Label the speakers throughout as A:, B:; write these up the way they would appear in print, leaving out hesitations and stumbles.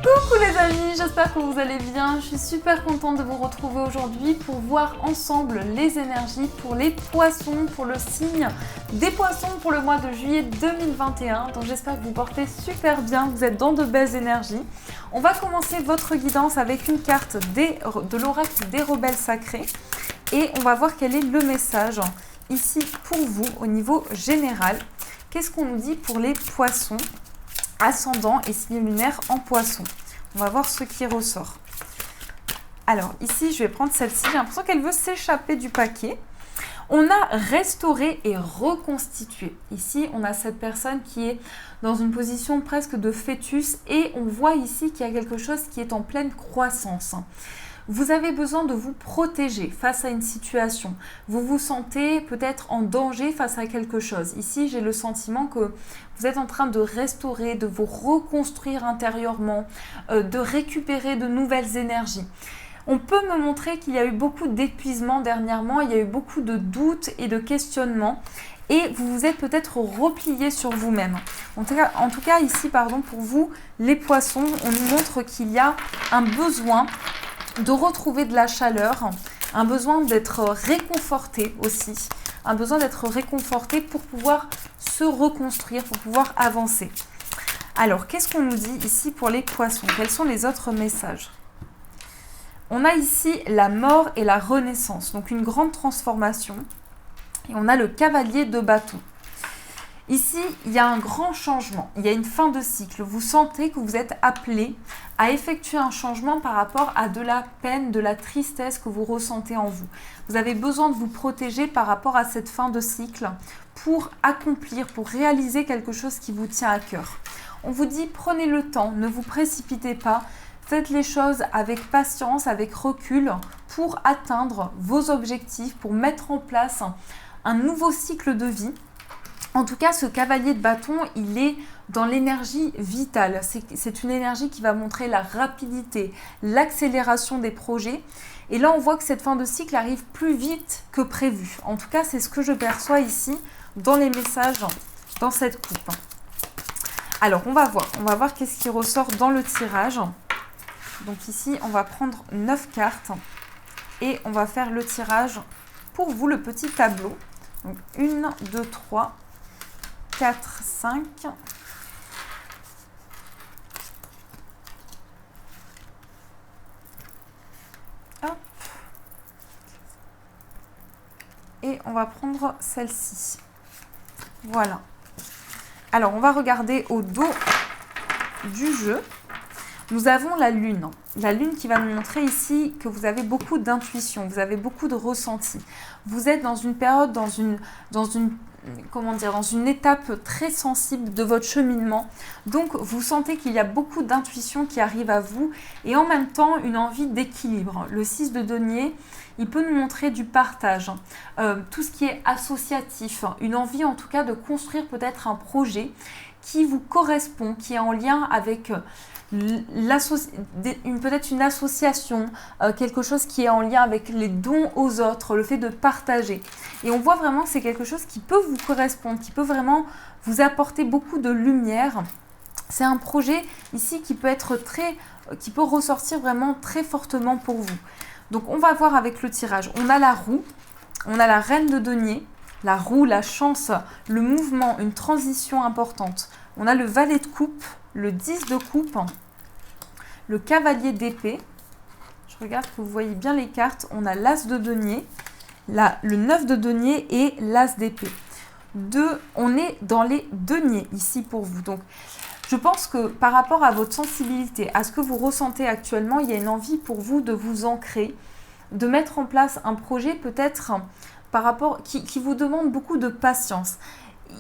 A: Coucou les amis, j'espère que vous allez bien. Je suis super contente de vous retrouver aujourd'hui pour voir ensemble les énergies pour les poissons, pour le signe des poissons pour le mois de juillet 2021. Donc j'espère que vous portez super bien, vous êtes dans de belles énergies. On va commencer votre guidance avec une carte de l'oracle des rebelles sacrés et on va voir quel est le message ici pour vous au niveau général. Qu'est-ce qu'on nous dit pour les poissons, ascendant et signe lunaire en poisson? On va voir ce qui ressort. Alors ici, je vais prendre celle-ci. J'ai l'impression qu'elle veut s'échapper du paquet. On a restauré et reconstitué. Ici, on a cette personne qui est dans une position presque de fœtus et on voit ici qu'il y a quelque chose qui est en pleine croissance. Vous avez besoin de vous protéger face à une situation. Vous vous sentez peut-être en danger face à quelque chose. Ici, j'ai le sentiment que vous êtes en train de restaurer, de vous reconstruire intérieurement, de récupérer de nouvelles énergies. On peut me montrer qu'il y a eu beaucoup d'épuisement dernièrement, il y a eu beaucoup de doutes et de questionnements. Et vous vous êtes peut-être replié sur vous-même. En tout cas, ici, pour vous, les poissons, on nous montre qu'il y a un besoin de retrouver de la chaleur, un besoin d'être réconforté aussi, un besoin d'être réconforté pour pouvoir se reconstruire, pour pouvoir avancer. Alors, qu'est-ce qu'on nous dit ici pour les poissons? Quels sont les autres messages? On a ici la mort et la renaissance, donc une grande transformation. Et on a le cavalier de bâton. Ici, il y a un grand changement, il y a une fin de cycle. Vous sentez que vous êtes appelé à effectuer un changement par rapport à de la peine, de la tristesse que vous ressentez en vous. Vous avez besoin de vous protéger par rapport à cette fin de cycle pour accomplir, pour réaliser quelque chose qui vous tient à cœur. On vous dit, prenez le temps, ne vous précipitez pas, faites les choses avec patience, avec recul pour atteindre vos objectifs, pour mettre en place un nouveau cycle de vie. En tout cas, ce cavalier de bâton, il est dans l'énergie vitale. C'est une énergie qui va montrer la rapidité, l'accélération des projets. Et là, on voit que cette fin de cycle arrive plus vite que prévu. En tout cas, c'est ce que je perçois ici dans les messages, dans cette coupe. Alors, on va voir qu'est-ce qui ressort dans le tirage. Donc ici, on va prendre 9 cartes et on va faire le tirage pour vous, le petit tableau. Donc 1, 2, 3, 4, 5. Hop. Et on va prendre celle-ci. Voilà. Alors, on va regarder au dos du jeu. Nous avons la lune. La lune qui va nous montrer ici que vous avez beaucoup d'intuition, vous avez beaucoup de ressenti. Vous êtes dans une période, dans une étape très sensible de votre cheminement. Donc, vous sentez qu'il y a beaucoup d'intuition qui arrive à vous et en même temps, une envie d'équilibre. Le 6 de denier, il peut nous montrer du partage, tout ce qui est associatif, une envie en tout cas de construire peut-être un projet qui vous correspond, qui est en lien avec peut-être une association, quelque chose qui est en lien avec les dons aux autres, le fait de partager. Et on voit vraiment que c'est quelque chose qui peut vous correspondre, qui peut vraiment vous apporter beaucoup de lumière. C'est un projet ici qui peut ressortir vraiment très fortement pour vous. Donc on va voir avec le tirage. On a la roue, on a la reine de denier, la roue, la chance, le mouvement, une transition importante. On a le valet de coupe, le 10 de coupe, le cavalier d'épée. Je regarde que vous voyez bien les cartes. On a l'as de denier, le 9 de denier et l'as d'épée. On est dans les deniers ici pour vous. Donc, je pense que par rapport à votre sensibilité, à ce que vous ressentez actuellement, il y a une envie pour vous de vous ancrer, de mettre en place un projet peut-être qui vous demande beaucoup de patience.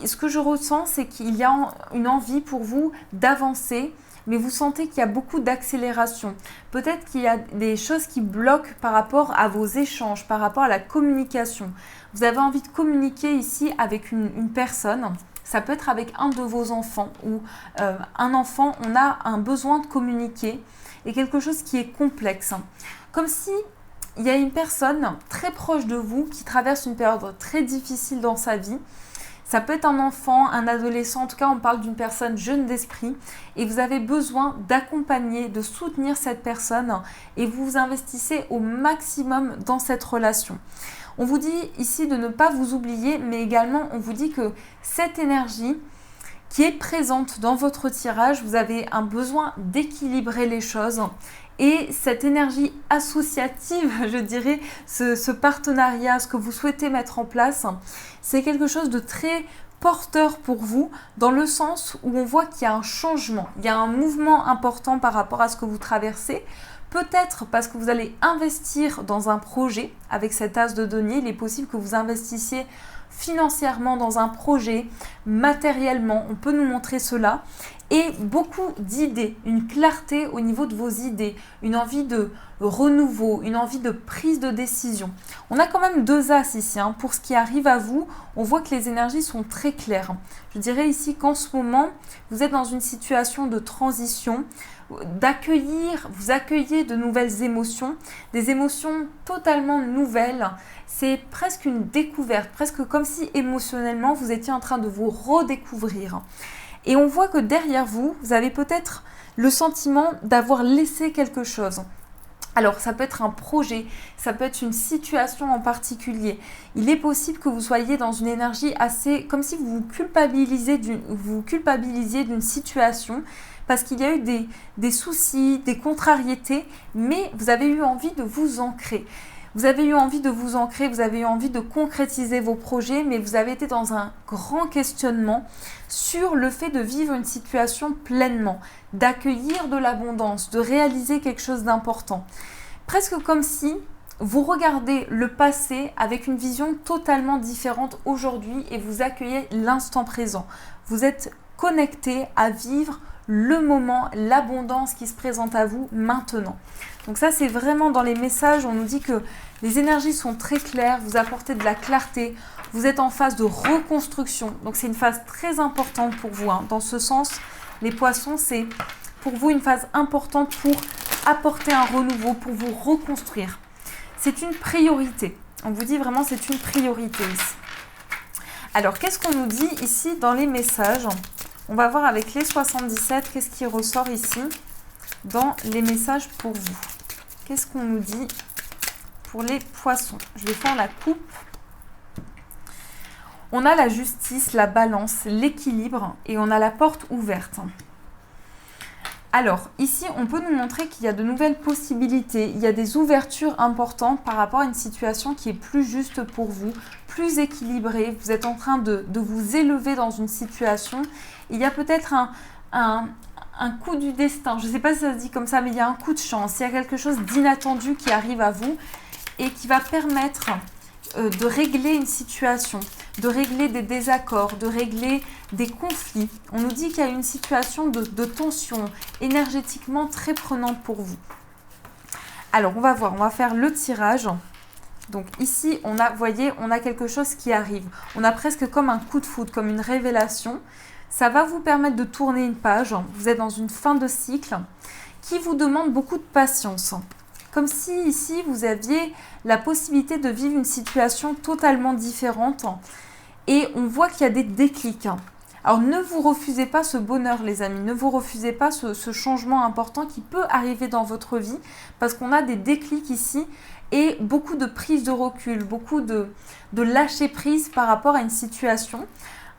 A: Ce que je ressens, c'est qu'il y a une envie pour vous d'avancer, mais vous sentez qu'il y a beaucoup d'accélération. Peut-être qu'il y a des choses qui bloquent par rapport à vos échanges, par rapport à la communication. Vous avez envie de communiquer ici avec une personne. Ça peut être avec un de vos enfants ou un enfant. On a un besoin de communiquer et quelque chose qui est complexe. Comme si il y a une personne très proche de vous qui traverse une période très difficile dans sa vie Ça peut être un enfant, un adolescent, en tout cas on parle d'une personne jeune d'esprit et vous avez besoin d'accompagner, de soutenir cette personne et vous vous investissez au maximum dans cette relation. On vous dit ici de ne pas vous oublier, mais également on vous dit que cette énergie qui est présente dans votre tirage, vous avez un besoin d'équilibrer les choses. Et cette énergie associative, je dirais, ce partenariat, ce que vous souhaitez mettre en place, c'est quelque chose de très porteur pour vous, dans le sens où on voit qu'il y a un changement, il y a un mouvement important par rapport à ce que vous traversez. Peut-être parce que vous allez investir dans un projet avec cet as de denier, il est possible que vous investissiez financièrement dans un projet, matériellement, on peut nous montrer cela, et beaucoup d'idées, une clarté au niveau de vos idées, une envie de renouveau, une envie de prise de décision. On a quand même 2 as ici, pour ce qui arrive à vous, on voit que les énergies sont très claires. Je dirais ici qu'en ce moment, vous êtes dans une situation de transition, vous accueillez de nouvelles émotions, des émotions totalement nouvelles. C'est presque une découverte, presque comme si émotionnellement vous étiez en train de vous redécouvrir. Et on voit que derrière vous, vous avez peut-être le sentiment d'avoir laissé quelque chose. Alors ça peut être un projet, ça peut être une situation en particulier. Il est possible que vous soyez dans une énergie assez, comme si vous vous culpabilisiez d'une situation, parce qu'il y a eu des soucis, des contrariétés, mais vous avez eu envie de vous ancrer. Vous avez eu envie de vous ancrer, vous avez eu envie de concrétiser vos projets, mais vous avez été dans un grand questionnement sur le fait de vivre une situation pleinement, d'accueillir de l'abondance, de réaliser quelque chose d'important. Presque comme si vous regardez le passé avec une vision totalement différente aujourd'hui et vous accueillez l'instant présent. Vous êtes connecté à vivre le moment, l'abondance qui se présente à vous maintenant. Donc ça, c'est vraiment dans les messages, on nous dit que les énergies sont très claires, vous apportez de la clarté, vous êtes en phase de reconstruction. Donc c'est une phase très importante pour vous. Dans ce sens, les poissons, c'est pour vous une phase importante pour apporter un renouveau, pour vous reconstruire. C'est une priorité. On vous dit vraiment c'est une priorité ici. Alors, qu'est-ce qu'on nous dit ici dans les messages ? On va voir avec les 77, qu'est-ce qui ressort ici dans les messages pour vous. Qu'est-ce qu'on nous dit pour les poissons? Je vais faire la coupe. On a la justice, la balance, l'équilibre et on a la porte ouverte. Alors, ici, on peut nous montrer qu'il y a de nouvelles possibilités, il y a des ouvertures importantes par rapport à une situation qui est plus juste pour vous, plus équilibrée. Vous êtes en train de vous élever dans une situation. Il y a peut-être un coup du destin, je ne sais pas si ça se dit comme ça, mais il y a un coup de chance, il y a quelque chose d'inattendu qui arrive à vous et qui va permettre de régler une situation, de régler des désaccords, de régler des conflits. On nous dit qu'il y a une situation de tension énergétiquement très prenante pour vous. Alors, on va voir, on va faire le tirage. Donc ici, on a quelque chose qui arrive. On a presque comme un coup de foudre, comme une révélation. Ça va vous permettre de tourner une page. Vous êtes dans une fin de cycle qui vous demande beaucoup de patience. Comme si ici, vous aviez la possibilité de vivre une situation totalement différente. Et on voit qu'il y a des déclics. Alors, ne vous refusez pas ce bonheur, les amis. Ne vous refusez pas ce changement important qui peut arriver dans votre vie. Parce qu'on a des déclics ici et beaucoup de prise de recul, beaucoup de lâcher prise par rapport à une situation.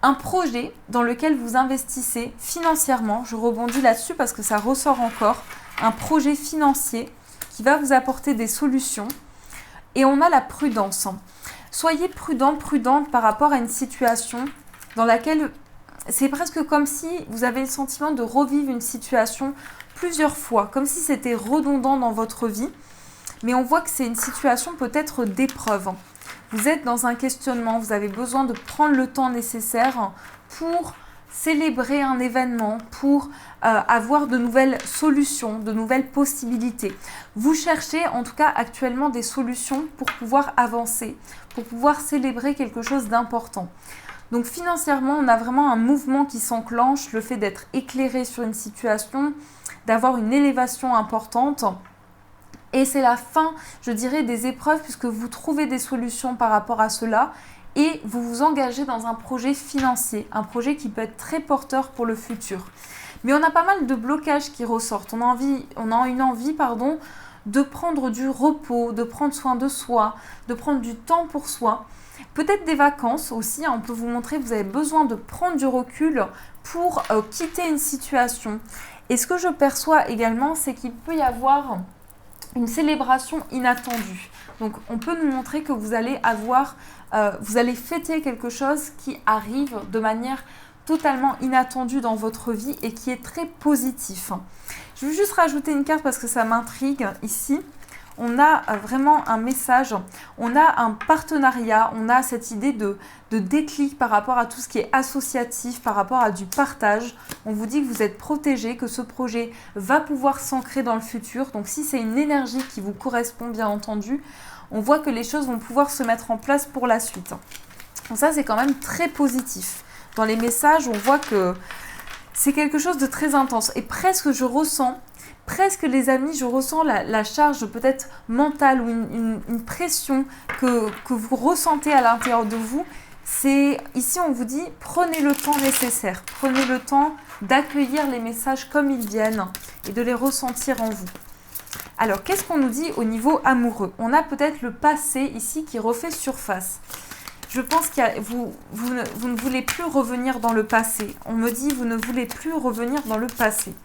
A: Un projet dans lequel vous investissez financièrement, je rebondis là-dessus parce que ça ressort encore, un projet financier qui va vous apporter des solutions. Et on a la prudence. Soyez prudent, prudente par rapport à une situation dans laquelle c'est presque comme si vous avez le sentiment de revivre une situation plusieurs fois, comme si c'était redondant dans votre vie. Mais on voit que c'est une situation peut-être d'épreuve. Vous êtes dans un questionnement, vous avez besoin de prendre le temps nécessaire pour célébrer un événement, pour avoir de nouvelles solutions, de nouvelles possibilités. Vous cherchez en tout cas actuellement des solutions pour pouvoir avancer, pour pouvoir célébrer quelque chose d'important. Donc financièrement, on a vraiment un mouvement qui s'enclenche, le fait d'être éclairé sur une situation, d'avoir une élévation importante. Et c'est la fin, je dirais, des épreuves puisque vous trouvez des solutions par rapport à cela et vous vous engagez dans un projet financier, un projet qui peut être très porteur pour le futur. Mais on a pas mal de blocages qui ressortent. On a une envie, de prendre du repos, de prendre soin de soi, de prendre du temps pour soi. Peut-être des vacances aussi, on peut vous montrer que vous avez besoin de prendre du recul pour quitter une situation. Et ce que je perçois également, c'est qu'il peut y avoir une célébration inattendue. Donc on peut nous montrer que vous allez fêter quelque chose qui arrive de manière totalement inattendue dans votre vie et qui est très positif. Je vais juste rajouter une carte parce que ça m'intrigue ici. On a vraiment un message, on a un partenariat, on a cette idée de déclic par rapport à tout ce qui est associatif, par rapport à du partage. On vous dit que vous êtes protégé, que ce projet va pouvoir s'ancrer dans le futur. Donc si c'est une énergie qui vous correspond bien entendu, on voit que les choses vont pouvoir se mettre en place pour la suite. Donc ça c'est quand même très positif. Dans les messages, on voit que c'est quelque chose de très intense. Et presque les amis, je ressens la charge peut-être mentale ou une pression que vous ressentez à l'intérieur de vous. Ici, on vous dit, prenez le temps nécessaire. Prenez le temps d'accueillir les messages comme ils viennent et de les ressentir en vous. Alors, qu'est-ce qu'on nous dit au niveau amoureux? On a peut-être le passé ici qui refait surface. Je pense que vous ne voulez plus revenir dans le passé. On me dit, vous ne voulez plus revenir dans le passé.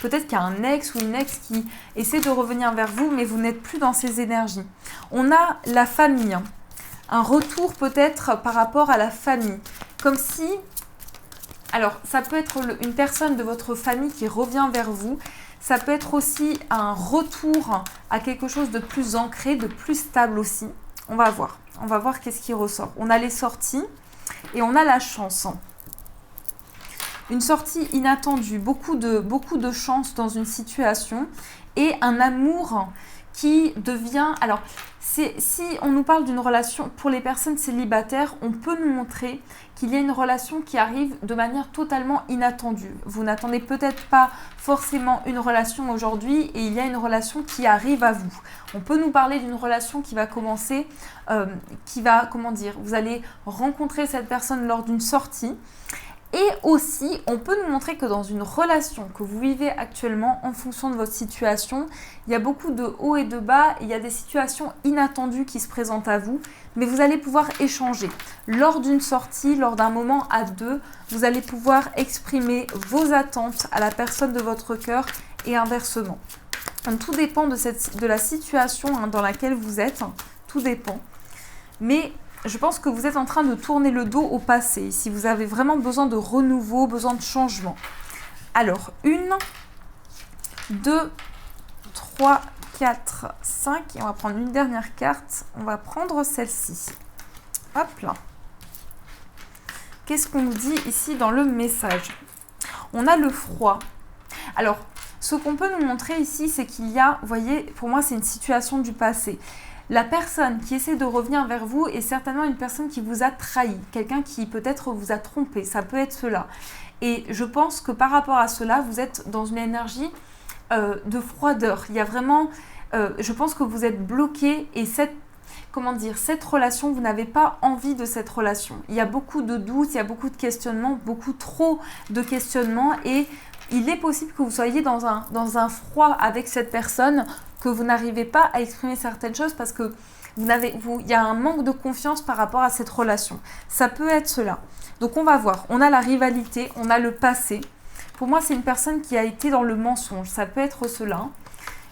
A: Peut-être qu'il y a un ex ou une ex qui essaie de revenir vers vous, mais vous n'êtes plus dans ces énergies. On a la famille. Un retour peut-être par rapport à la famille. Comme si... Alors, ça peut être une personne de votre famille qui revient vers vous. Ça peut être aussi un retour à quelque chose de plus ancré, de plus stable aussi. On va voir. On va voir qu'est-ce qui ressort. On a les sorties et on a la chance. Une sortie inattendue, beaucoup de chance dans une situation et un amour qui devient... Alors, si on nous parle d'une relation, pour les personnes célibataires, on peut nous montrer qu'il y a une relation qui arrive de manière totalement inattendue. Vous n'attendez peut-être pas forcément une relation aujourd'hui et il y a une relation qui arrive à vous. On peut nous parler d'une relation qui va commencer, vous allez rencontrer cette personne lors d'une sortie. Et aussi, on peut nous montrer que dans une relation que vous vivez actuellement, en fonction de votre situation, il y a beaucoup de hauts et de bas, il y a des situations inattendues qui se présentent à vous, mais vous allez pouvoir échanger. Lors d'une sortie, lors d'un moment à deux, vous allez pouvoir exprimer vos attentes à la personne de votre cœur et inversement. Donc, tout dépend de la situation dans laquelle vous êtes, tout dépend. Mais... je pense que vous êtes en train de tourner le dos au passé. Si vous avez vraiment besoin de renouveau, besoin de changement. Alors, 1, 2, 3, 4, 5. Et on va prendre une dernière carte. On va prendre celle-ci. Hop là. Qu'est-ce qu'on nous dit ici dans le message? On a le froid. Alors, ce qu'on peut nous montrer ici, c'est qu'il y a, vous voyez, pour moi, c'est une situation du passé. La personne qui essaie de revenir vers vous est certainement une personne qui vous a trahi, quelqu'un qui peut-être vous a trompé, ça peut être cela. Et je pense que par rapport à cela, vous êtes dans une énergie de froideur. Il y a vraiment, je pense que vous êtes bloqué et cette relation, vous n'avez pas envie de cette relation. Il y a beaucoup de doutes, il y a beaucoup de questionnements, beaucoup trop de questionnements et il est possible que vous soyez dans un froid avec cette personne, que vous n'arrivez pas à exprimer certaines choses parce que il y a un manque de confiance par rapport à cette relation. Ça peut être cela. Donc on va voir. On a la rivalité, on a le passé. Pour moi, c'est une personne qui a été dans le mensonge. Ça peut être cela.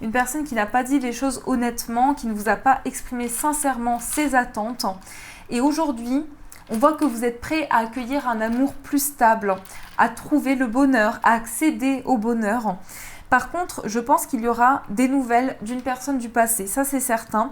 A: Une personne qui n'a pas dit les choses honnêtement, qui ne vous a pas exprimé sincèrement ses attentes. Et aujourd'hui, on voit que vous êtes prêt à accueillir un amour plus stable, à trouver le bonheur, à accéder au bonheur. Par contre, je pense qu'il y aura des nouvelles d'une personne du passé, ça c'est certain.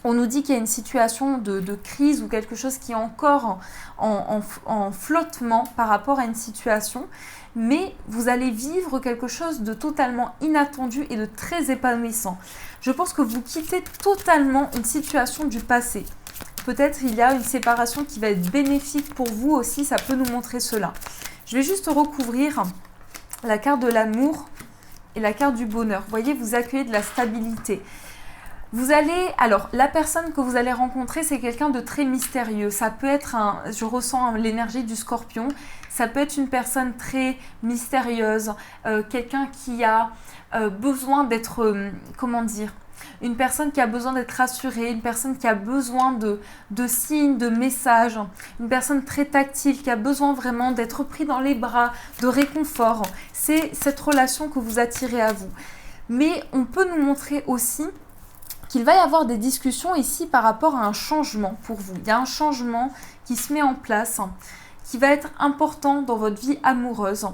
A: On nous dit qu'il y a une situation de crise ou quelque chose qui est encore en flottement par rapport à une situation, mais vous allez vivre quelque chose de totalement inattendu et de très épanouissant. Je pense que vous quittez totalement une situation du passé. Peut-être il y a une séparation qui va être bénéfique pour vous aussi, ça peut nous montrer cela. Je vais juste recouvrir la carte de l'amour et la carte du bonheur. Vous voyez, vous accueillez de la stabilité. Alors, la personne que vous allez rencontrer, c'est quelqu'un de très mystérieux. Ça peut être je ressens l'énergie du Scorpion. Ça peut être une personne très mystérieuse, quelqu'un qui a besoin d'être, comment dire, une personne qui a besoin d'être rassurée, une personne qui a besoin de signes, de messages, une personne très tactile qui a besoin vraiment d'être pris dans les bras, de réconfort. C'est cette relation que vous attirez à vous. Mais on peut nous montrer aussi qu'il va y avoir des discussions ici par rapport à un changement pour vous. Il y a un changement qui se met en place, qui va être important dans votre vie amoureuse,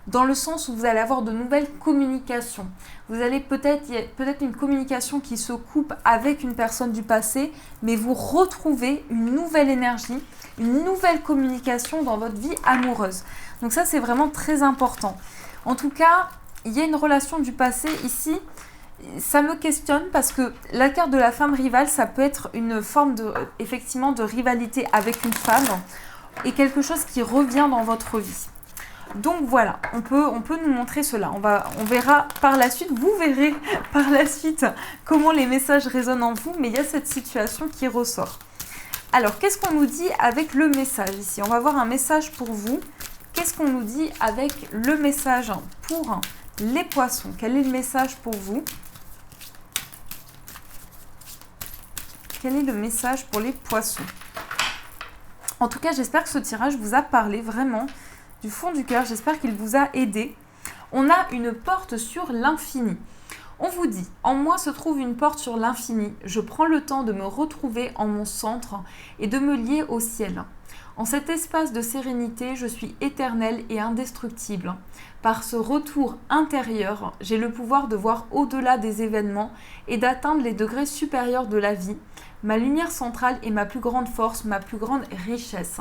A: dans le sens où vous allez avoir de nouvelles communications. Vous allez peut-être une communication qui se coupe avec une personne du passé, mais vous retrouvez une nouvelle énergie, une nouvelle communication dans votre vie amoureuse. Donc ça, c'est vraiment très important. En tout cas, il y a une relation du passé ici. Ça me questionne parce que la carte de la femme rivale, ça peut être une forme effectivement de rivalité avec une femme et quelque chose qui revient dans votre vie. Donc voilà, on peut nous montrer cela. On verra par la suite, vous verrez par la suite comment les messages résonnent en vous, mais il y a cette situation qui ressort. Alors, qu'est-ce qu'on nous dit avec le message ici? On va voir un message pour vous. Qu'est-ce qu'on nous dit avec le message pour les poissons? Quel est le message pour vous? Quel est le message pour les poissons? En tout cas, j'espère que ce tirage vous a parlé vraiment du fond du cœur. J'espère qu'il vous a aidé. On a une porte sur l'infini. On vous dit, en moi se trouve une porte sur l'infini. Je prends le temps de me retrouver en mon centre et de me lier au ciel. En cet espace de sérénité, je suis éternelle et indestructible. Par ce retour intérieur, j'ai le pouvoir de voir au-delà des événements et d'atteindre les degrés supérieurs de la vie. Ma lumière centrale est ma plus grande force, ma plus grande richesse.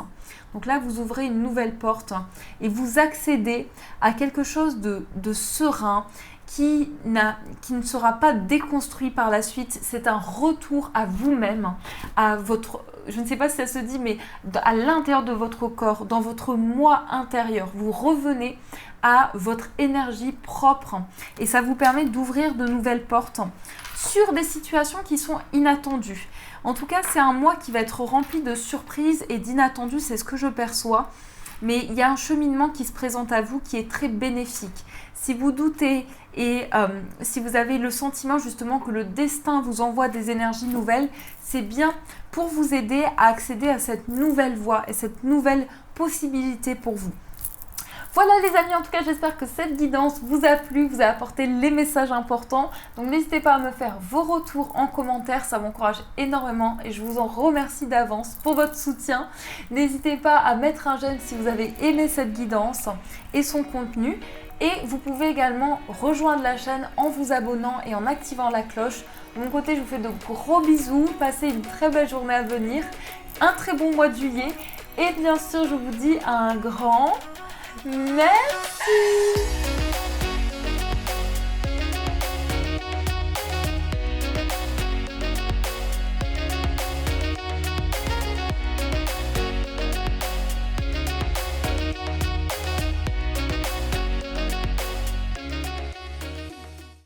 A: Donc là, vous ouvrez une nouvelle porte et vous accédez à quelque chose de serein qui ne sera pas déconstruit par la suite. C'est un retour à vous-même, à votre, je ne sais pas si ça se dit, mais à l'intérieur de votre corps, dans votre moi intérieur. Vous revenez à votre énergie propre et ça vous permet d'ouvrir de nouvelles portes sur des situations qui sont inattendues. En tout cas, c'est un mois qui va être rempli de surprises et d'inattendus, c'est ce que je perçois. Mais il y a un cheminement qui se présente à vous qui est très bénéfique. Si vous doutez et si vous avez le sentiment justement que le destin vous envoie des énergies nouvelles, c'est bien pour vous aider à accéder à cette nouvelle voie et cette nouvelle possibilité pour vous. Voilà les amis, en tout cas j'espère que cette guidance vous a plu, vous a apporté les messages importants. Donc n'hésitez pas à me faire vos retours en commentaire, ça m'encourage énormément et je vous en remercie d'avance pour votre soutien. N'hésitez pas à mettre un j'aime si vous avez aimé cette guidance et son contenu. Et vous pouvez également rejoindre la chaîne en vous abonnant et en activant la cloche. De mon côté, je vous fais de gros bisous, passez une très belle journée à venir, un très bon mois de juillet et bien sûr je vous dis un grand merci.